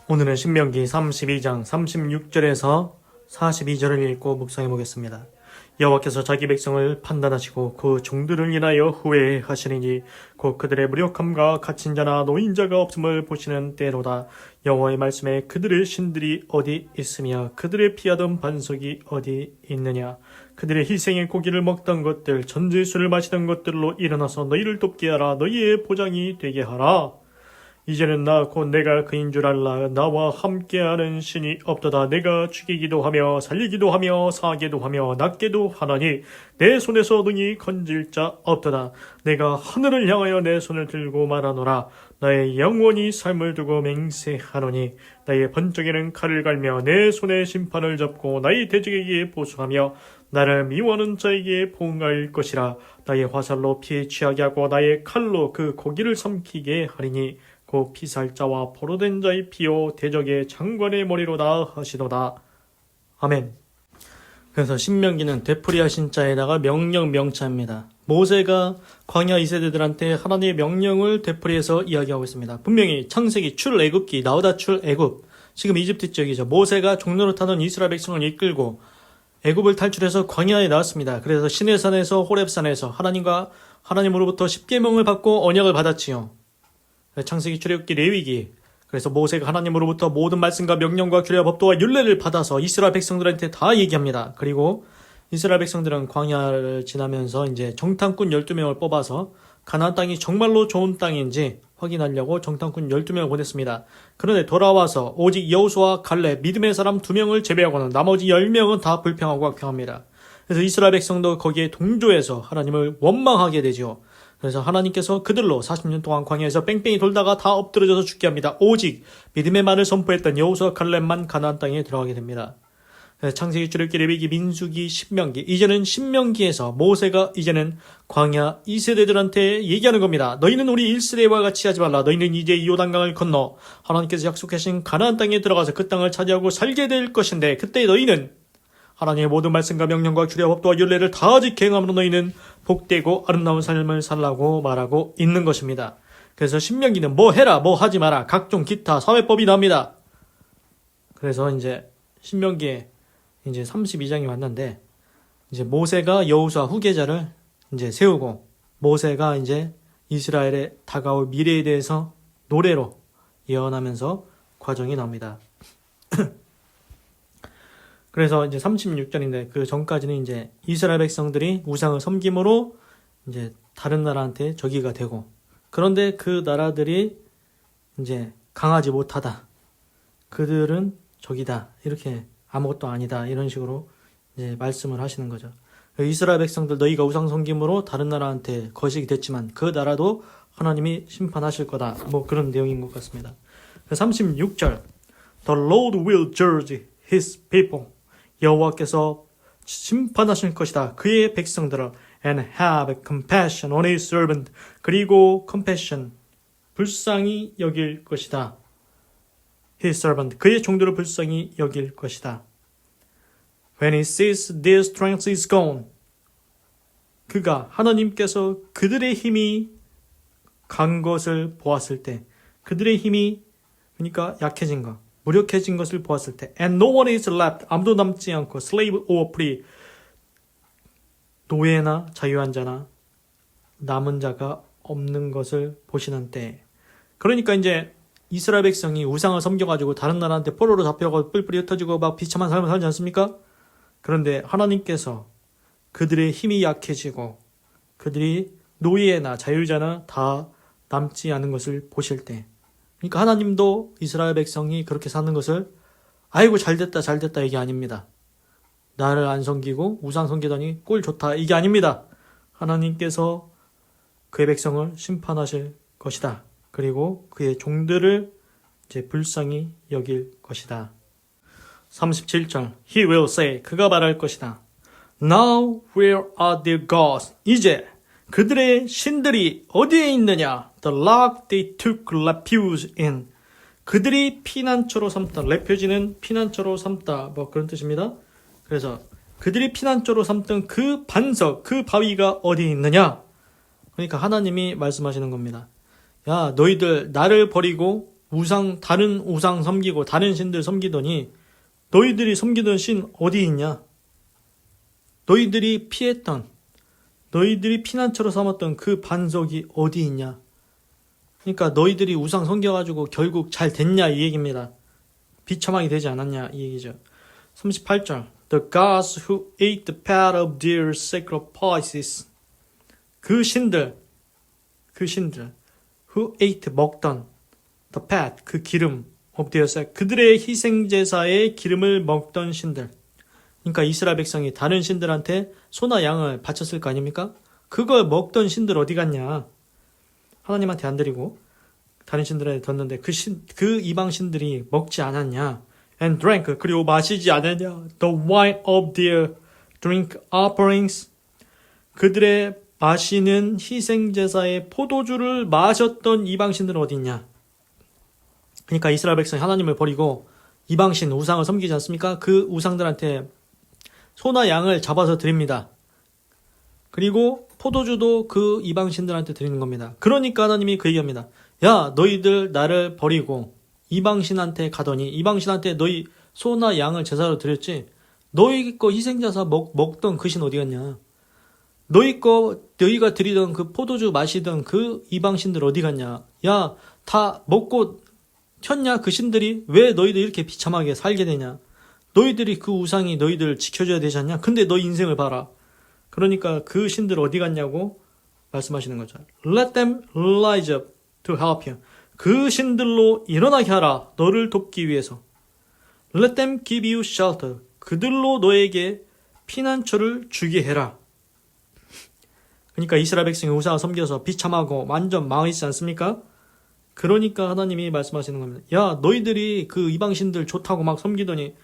오늘은 신명기 32장 36절에서 42절을 읽고 묵상해 보겠습니다. 여호와께서 자기 백성을 판단하시고 그 종들을 인하여 후회하시리니 곧 그들의 무력함과 갇힌 자나 노인자가 없음을 보시는 때로다. 여호와의 말씀에 그들의 신들이 어디 있으며 그들의 피하던 반석이 어디 있느냐. 그들의 희생의 고기를 먹던 것들 전제의 술을 마시던 것들로 일어나서 너희를 돕게 하라. 너희의 보장이 되게 하라. 이제는 나 곧 내가 그인 줄 알라. 나와 함께하는 신이 없도다. 내가 죽이기도 하며 살리기도 하며 사하게도 하며 낫게도 하나니 내 손에서 능히 건질 자 없도다. 내가 하늘을 향하여 내 손을 들고 말하노라. 나의 영원히 삶을 두고 맹세하노니 나의 번쩍이는 칼을 갈며 내 손에 심판을 잡고 나의 대적에게 보수하며 나를 미워하는 자에게 보응할 것이라. 나의 화살로 피에 취하게 하고 나의 칼로 그 고기를 삼키게 하리니 곧 피살자와 포로된 자의 피요 대적의 장관의 머리로다 하시도다. 아멘. 그래서 신명기는 되풀이하신 자에다가 명령 명차입니다. 모세가 광야 2세대들한테 하나님의 명령을 되풀이해서 이야기하고 있습니다. 분명히 창세기 출애굽기 나오다 출애굽, 지금 이집트 지역이죠. 모세가 종로를 타던 이스라엘 백성을 이끌고 애굽을 탈출해서 광야에 나왔습니다. 그래서 시내산에서 호렙산에서 하나님으로부터 십계명을 받고 언약을 받았지요. 창세기, 출애굽기, 레위기. 그래서 모세가 하나님으로부터 모든 말씀과 명령과 규례와 법도와 율례를 받아서 이스라엘 백성들한테 다 얘기합니다. 그리고 이스라엘 백성들은 광야를 지나면서 이제 정탐꾼 12명을 뽑아서 가나안 땅이 정말로 좋은 땅인지 확인하려고 정탐꾼 12명을 보냈습니다. 그런데 돌아와서 오직 여호수아와 갈렙 믿음의 사람 2명을 제외하고는 나머지 10명은 다 불평하고 악평합니다. 그래서 이스라엘 백성도 거기에 동조해서 하나님을 원망하게 되죠. 그래서 하나님께서 그들로 40년 동안 광야에서 뺑뺑이 돌다가 다 엎드러져서 죽게 합니다. 오직 믿음의 말을 선포했던 여호수아 갈렙만 가나안 땅에 들어가게 됩니다. 창세기, 출애굽기, 레위기, 민수기, 신명기. 이제는 신명기에서 모세가 이제는 광야 2세대들한테 얘기하는 겁니다. 너희는 우리 1세대와 같이 하지 말라. 너희는 이제 요단강을 건너 하나님께서 약속하신 가나안 땅에 들어가서 그 땅을 차지하고 살게 될 것인데 그때 너희는 하나님의 모든 말씀과 명령과 규례와 법도와 율례를 다 지행함으로 너희는 복되고 아름다운 삶을 살라고 말하고 있는 것입니다. 그래서 신명기는 뭐 해라 뭐 하지 마라 각종 기타 사회법이 나옵니다. 그래서 이제 신명기에 이제 32장이 왔는데 이제 모세가 여호수아 후계자를 이제 세우고 모세가 이제 이스라엘의 다가올 미래에 대해서 노래로 예언하면서 과정이 나옵니다. 그래서 이제 36절인데 그 전까지는 이제 이스라엘 백성들이 우상을 섬김으로 이제 다른 나라한테 적이가 되고 그런데 그 나라들이 이제 강하지 못하다. 그들은 적이다. 이렇게 아무것도 아니다. 이런 식으로 이제 말씀을 하시는 거죠. 이스라엘 백성들 너희가 우상 섬김으로 다른 나라한테 거식이 됐지만 그 나라도 하나님이 심판하실 거다. 뭐 그런 내용인 것 같습니다. 36절 The Lord will judge his people. 여호와께서 심판하실 것이다. 그의 백성들을 and have compassion on his servant. 그리고 compassion, 불쌍히 여길 것이다. his servant, 그의 종들을 불쌍히 여길 것이다. When he sees their strength is gone. 그가 하나님께서 그들의 힘이 간 것을 보았을 때 그들의 힘이 그러니까 약해진 것 무력해진 것을 보았을 때 and no one is left 아무도 남지 않고 slave or free 노예나 자유한 자나 남은 자가 없는 것을 보시는 때 그러니까 이제 이스라엘 백성이 우상을 섬겨가지고 다른 나라한테 포로로 잡혀가고 뿔뿔이 흩어지고 막 비참한 삶을 살지 않습니까? 그런데 하나님께서 그들의 힘이 약해지고 그들이 노예나 자유자나 다 남지 않은 것을 보실 때 그러니까 하나님도 이스라엘 백성이 그렇게 사는 것을 아이고 잘됐다 이게 아닙니다. 나를 안 섬기고 우상 섬기더니 꼴 좋다 이게 아닙니다. 하나님께서 그의 백성을 심판하실 것이다. 그리고 그의 종들을 이제 불쌍히 여길 것이다. 37절 He will say 그가 말할 것이다. Now where are their gods? 이제 그들의 신들이 어디에 있느냐? The rock they took refuge in. 그들이 피난처로 삼다. 레퓨지는 피난처로 삼다. 뭐 그런 뜻입니다. 그래서 그들이 피난처로 삼던 그 반석, 그 바위가 어디에 있느냐? 그러니까 하나님이 말씀하시는 겁니다. 야, 너희들 나를 버리고 다른 우상 섬기고 다른 신들 섬기더니 너희들이 섬기던 신 어디 있냐? 너희들이 피했던, 너희들이 피난처로 삼았던 그 반석이 어디 있냐? 그러니까 너희들이 우상 섬겨가지고 결국 잘 됐냐 이 얘기입니다. 비참하게 되지 않았냐 이 얘기죠. 38절 The gods who ate the fat of their sacrifices. 그 신들 who ate 먹던 the fat 그 기름 of their sacrifices 그들의 희생제사의 기름을 먹던 신들. 그러니까 이스라엘 백성이 다른 신들한테 소나 양을 바쳤을 거 아닙니까? 그걸 먹던 신들 어디 갔냐? 하나님한테 안 드리고 다른 신들한테 뒀는데 그 이방 신들이 먹지 않았냐? And drank 그리고 마시지 않았냐? The wine of their drink offerings 그들의 마시는 희생제사의 포도주를 마셨던 이방 신들은 어디 있냐? 그러니까 이스라엘 백성이 하나님을 버리고 이방 신 우상을 섬기지 않습니까? 그 우상들한테 소나 양을 잡아서 드립니다. 그리고 포도주도 그 이방신들한테 드리는 겁니다. 그러니까 하나님이 그 얘기합니다. 야, 너희들 나를 버리고 이방신한테 가더니 이방신한테 너희 소나 양을 제사로 드렸지? 너희 거 희생제사 먹던 그 신 어디 갔냐? 너희가 드리던 그 포도주 마시던 그 이방신들 어디 갔냐? 야, 다 먹고 튀었냐? 그 신들이 왜 너희들 이렇게 비참하게 살게 되냐? 너희들이 그 우상이 너희들 지켜줘야 되지 않냐? 근데 너 인생을 봐라. 그러니까 그 신들 어디 갔냐고 말씀하시는 거죠. Let them rise up to help you. 그 신들로 일어나게 하라. 너를 돕기 위해서. Let them give you shelter. 그들로 너에게 피난처를 주게 해라. 그러니까 이스라엘 백성이 우상을 섬겨서 비참하고 완전 망했지 않습니까? 그러니까 하나님이 말씀하시는 겁니다. 야, 너희들이 그 이방신들 좋다고 막 섬기더니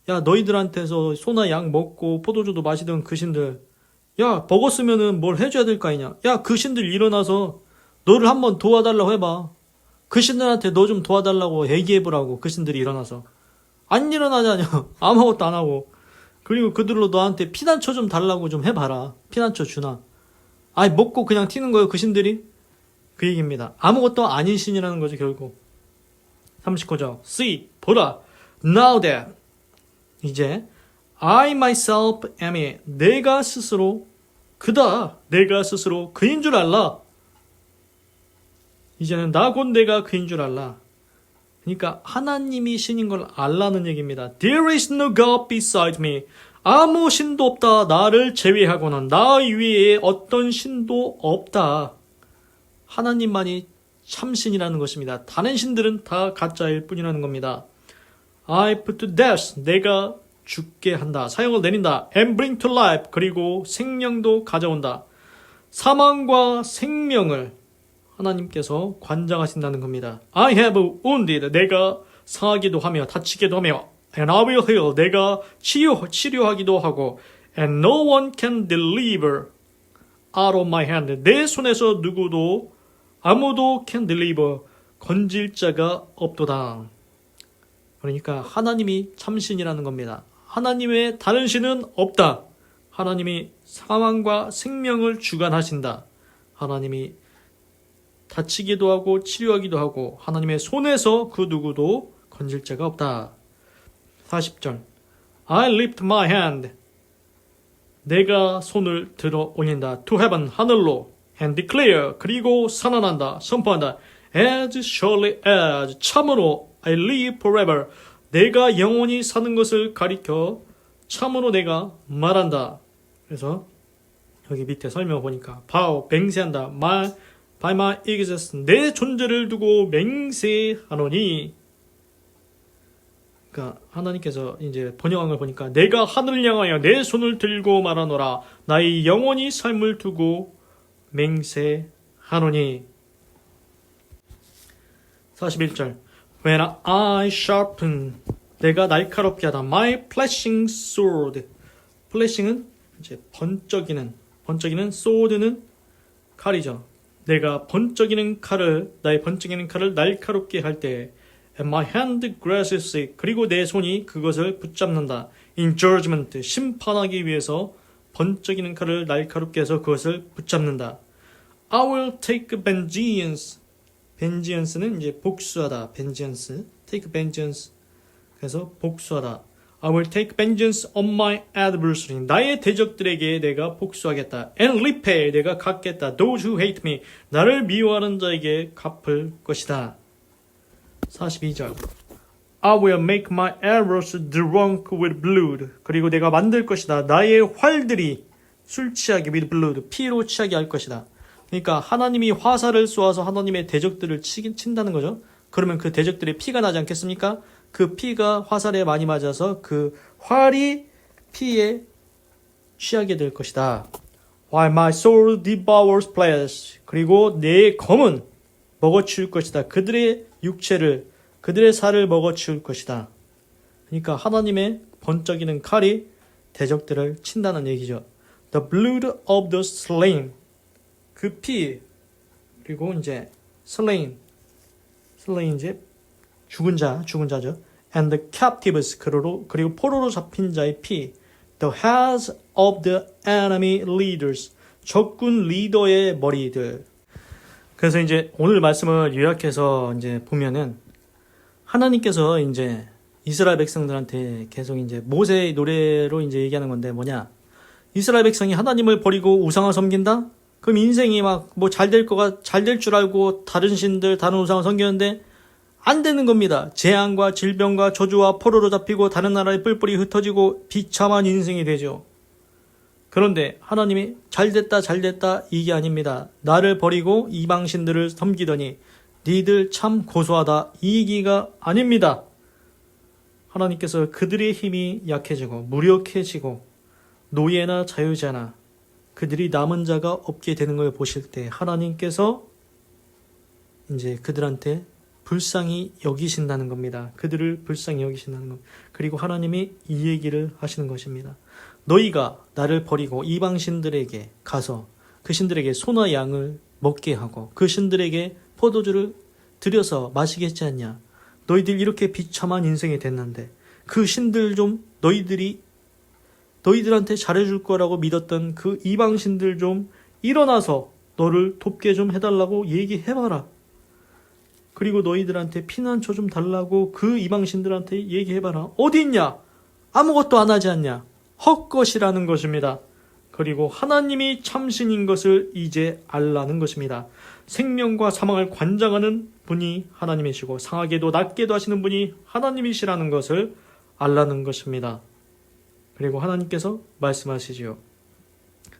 야, 너희들한테서 소나 양 먹고 포도주도 마시던 그 신들 야, 먹었으면은 뭘 해줘야 될 거 아니냐? 야, 그 신들 일어나서 너를 한번 도와달라고 해봐. 그 신들한테 너 좀 도와달라고 얘기해보라고. 그 신들이 일어나서 안 일어나잖아. 아무것도 안 하고. 그리고 그들로 너한테 피난처 좀 달라고 좀 해봐라. 피난처 주나. 아니 먹고 그냥 튀는 거예요 그 신들이? 그 얘기입니다. 아무것도 아닌 신이라는 거죠 결국. 39절 See, 보라. Now that 이제 I myself am it. 내가 스스로 그다. 내가 스스로 그인 줄 알라. 이제는 나 곧 내가 그인 줄 알라. 그러니까 하나님이 신인 걸 알라는 얘기입니다. There is no God beside me. 아무 신도 없다. 나를 제외하고는 나 위에 어떤 신도 없다. 하나님만이 참신이라는 것입니다. 다른 신들은 다 가짜일 뿐이라는 겁니다. I put to death. 내가 죽게 한다. 사형을 내린다. And bring to life. 그리고 생명도 가져온다. 사망과 생명을 하나님께서 관장하신다는 겁니다. I have wounded. 내가 상하기도 하며 다치기도 하며 And I will heal. 내가 치료하기도 하고 And no one can deliver out of my hand. 내 손에서 아무도 can deliver. 건질 자가 없도다. 그러니까 하나님이 참신이라는 겁니다. 하나님 외에 다른 신은 없다. 하나님이 사망과 생명을 주관하신다. 하나님이 다치기도 하고 치료하기도 하고 하나님의 손에서 그 누구도 건질 자가 없다. 40절 I lift my hand. 내가 손을 들어 올린다. To heaven, 하늘로. And declare, 그리고 선언한다. 선포한다. As surely as, 참으로 I live forever. 내가 영원히 사는 것을 가리켜 참으로 내가 말한다. 그래서 여기 밑에 설명 보니까 vow, 맹세한다. by my existence, 내 존재를 두고 맹세하노니. 그러니까 하나님께서 이제 번역한 걸 보니까 내가 하늘을 향하여 내 손을 들고 말하노라. 나의 영원히 삶을 두고 맹세하노니. 41절 When I sharpen, 내가 날카롭게 하다. My flashing sword. flashing은 이제 번쩍이는 sword는 칼이죠. 내가 나의 번쩍이는 칼을 날카롭게 할 때 And my hand grasps it. 그리고 내 손이 그것을 붙잡는다. In judgment, 심판하기 위해서 번쩍이는 칼을 날카롭게 해서 그것을 붙잡는다. I will take vengeance. vengeance는 이제 복수하다. vengeance, take vengeance. 그래서 복수하다. I will take vengeance on my adversary. 나의 대적들에게 내가 복수하겠다. And repay. 내가 갚겠다. Those who hate me. 나를 미워하는 자에게 갚을 것이다. 42절. I will make my arrows drunk with blood. 그리고 내가 만들 것이다. 나의 활들이 술 취하게 with blood. 피로 취하게 할 것이다. 그러니까 하나님이 화살을 쏘아서 하나님의 대적들을 친다는 거죠. 그러면 그 대적들의 피가 나지 않겠습니까? 그 피가 화살에 많이 맞아서 그 활이 피에 취하게 될 것이다. While my sword devours flesh. 그리고 내 검은 먹어치울 것이다. 그들의 육체를, 그들의 살을 먹어치울 것이다. 그러니까 하나님의 번쩍이는 칼이 대적들을 친다는 얘기죠. The blood of the slain. 그 피, 그리고 이제 slain 이제 죽은 자죠. And the captives, 그리고 포로로 잡힌 자의 피. The heads of the enemy leaders. 적군 리더의 머리들. 그래서 이제 오늘 말씀을 요약해서 이제 보면은 하나님께서 이제 이스라엘 백성들한테 계속 이제 모세의 노래로 이제 얘기하는 건데 뭐냐. 이스라엘 백성이 하나님을 버리고 우상을 섬긴다? 그럼 인생이 막 뭐 잘 될 줄 알고 다른 신들, 다른 우상을 섬기는데 안 되는 겁니다. 재앙과 질병과 저주와 포로로 잡히고 다른 나라에 뿔뿔이 흩어지고 비참한 인생이 되죠. 그런데 하나님이 잘됐다 이게 아닙니다. 나를 버리고 이방신들을 섬기더니 니들 참 고소하다 이 얘기가 아닙니다. 하나님께서 그들의 힘이 약해지고 무력해지고 노예나 자유자나 그들이 남은 자가 없게 되는 걸 보실 때 하나님께서 이제 그들한테 불쌍히 여기신다는 겁니다. 그들을 불쌍히 여기신다는 겁니다. 그리고 하나님이 이 얘기를 하시는 것입니다. 너희가 나를 버리고 이방신들에게 가서 그 신들에게 소나 양을 먹게 하고 그 신들에게 포도주를 들여서 마시겠지 않냐. 너희들 이렇게 비참한 인생이 됐는데 그 신들 좀 너희들한테 잘해줄 거라고 믿었던 그 이방신들 좀 일어나서 너를 돕게 좀 해달라고 얘기해봐라. 그리고 너희들한테 피난처 좀 달라고 그 이방신들한테 얘기해봐라. 어디 있냐? 아무것도 안 하지 않냐? 헛것이라는 것입니다. 그리고 하나님이 참신인 것을 이제 알라는 것입니다. 생명과 사망을 관장하는 분이 하나님이시고 상하게도 낮게도 하시는 분이 하나님이시라는 것을 알라는 것입니다. 그리고 하나님께서 말씀하시지요.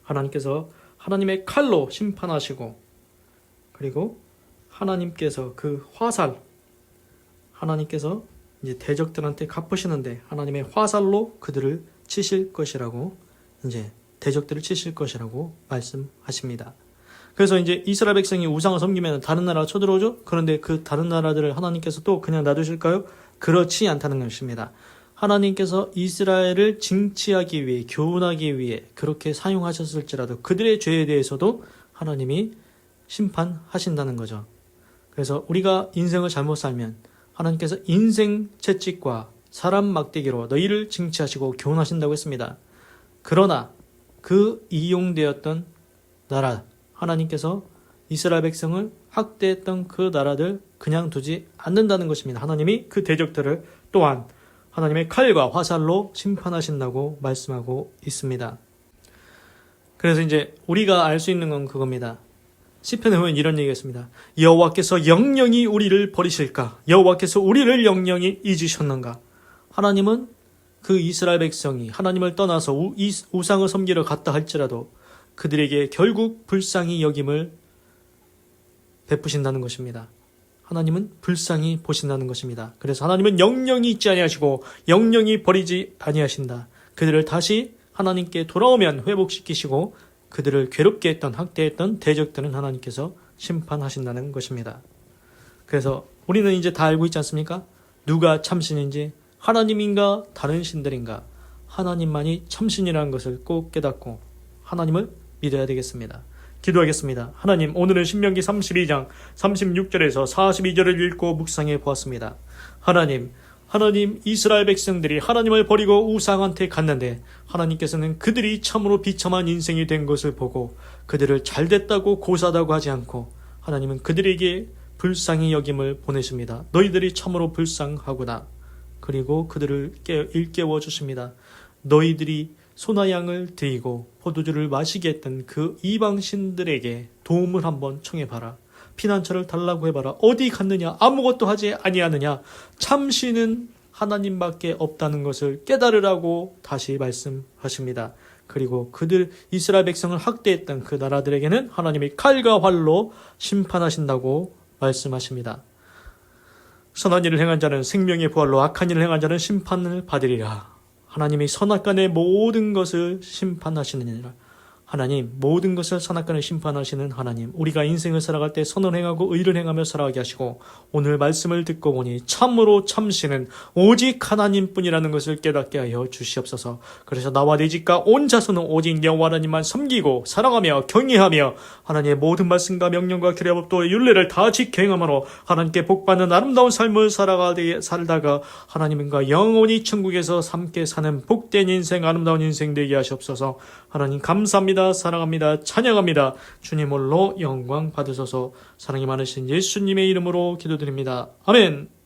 하나님께서 하나님의 칼로 심판하시고 그리고 하나님께서 그 화살 하나님께서 이제 대적들한테 갚으시는데 하나님의 화살로 그들을 치실 것이라고 이제 대적들을 치실 것이라고 말씀하십니다. 그래서 이제 이스라엘 백성이 우상을 섬기면 다른 나라가 쳐들어오죠. 그런데 그 다른 나라들을 하나님께서 또 그냥 놔두실까요? 그렇지 않다는 것입니다. 하나님께서 이스라엘을 징치하기 위해 교훈하기 위해 그렇게 사용하셨을지라도 그들의 죄에 대해서도 하나님이 심판하신다는 거죠. 그래서 우리가 인생을 잘못 살면 하나님께서 인생 채찍과 사람 막대기로 너희를 징치하시고 교훈하신다고 했습니다. 그러나 그 이용되었던 나라 하나님께서 이스라엘 백성을 학대했던 그 나라들 그냥 두지 않는다는 것입니다. 하나님이 그 대적들을 또한 하나님의 칼과 화살로 심판하신다고 말씀하고 있습니다. 그래서 이제 우리가 알 수 있는 건 그겁니다. 시편에 보면 이런 얘기가 있습니다. 여호와께서 영영이 우리를 버리실까? 여호와께서 우리를 영영이 잊으셨는가? 하나님은 그 이스라엘 백성이 하나님을 떠나서 우상을 섬기러 갔다 할지라도 그들에게 결국 불쌍히 여김을 베푸신다는 것입니다. 하나님은 불쌍히 보신다는 것입니다. 그래서 하나님은 영영이 잊지 아니하시고 영영이 버리지 아니하신다. 그들을 다시 하나님께 돌아오면 회복시키시고 그들을 괴롭게 했던 학대했던 대적들은 하나님께서 심판하신다는 것입니다. 그래서 우리는 이제 다 알고 있지 않습니까? 누가 참신인지 하나님인가 다른 신들인가 하나님만이 참신이라는 것을 꼭 깨닫고 하나님을 믿어야 되겠습니다. 기도하겠습니다. 하나님, 오늘은 신명기 32장 36절에서 42절을 읽고 묵상해 보았습니다. 하나님 이스라엘 백성들이 하나님을 버리고 우상한테 갔는데 하나님께서는 그들이 참으로 비참한 인생이 된 것을 보고 그들을 잘됐다고 고사하다고 하지 않고 하나님은 그들에게 불쌍히 여김을 보내십니다. 너희들이 참으로 불쌍하구나. 그리고 그들을 일깨워 주십니다. 너희들이 소나 양을 드리고 포도주를 마시게 했던 그 이방신들에게 도움을 한번 청해봐라. 피난처를 달라고 해봐라. 어디 갔느냐? 아무것도 하지 아니하느냐? 참신은 하나님밖에 없다는 것을 깨달으라고 다시 말씀하십니다. 그리고 그들 이스라엘 백성을 학대했던 그 나라들에게는 하나님이 칼과 활로 심판하신다고 말씀하십니다. 선한 일을 행한 자는 생명의 부활로, 악한 일을 행한 자는 심판을 받으리라. 하나님이 선악간의 모든 것을 심판하시느니라. 하나님, 모든 것을 선악간에 심판하시는 하나님, 우리가 인생을 살아갈 때 선을 행하고 의를 행하며 살아가게 하시고, 오늘 말씀을 듣고 보니 참으로 참시는 오직 하나님뿐이라는 것을 깨닫게 하여 주시옵소서. 그래서 나와 내 집과 온 자손은 오직 여호와 하나님만 섬기고 사랑하며 경외하며 하나님의 모든 말씀과 명령과 규례법도 율례를 다 지켜 행함으로 하나님께 복받는 아름다운 삶을 살다가 하나님과 영원히 천국에서 함께 사는 복된 인생, 아름다운 인생 되게 하시옵소서. 하나님 감사합니다. 사랑합니다. 찬양합니다. 주님 홀로 영광 받으소서. 사랑이 많으신 예수님의 이름으로 기도드립니다. 아멘.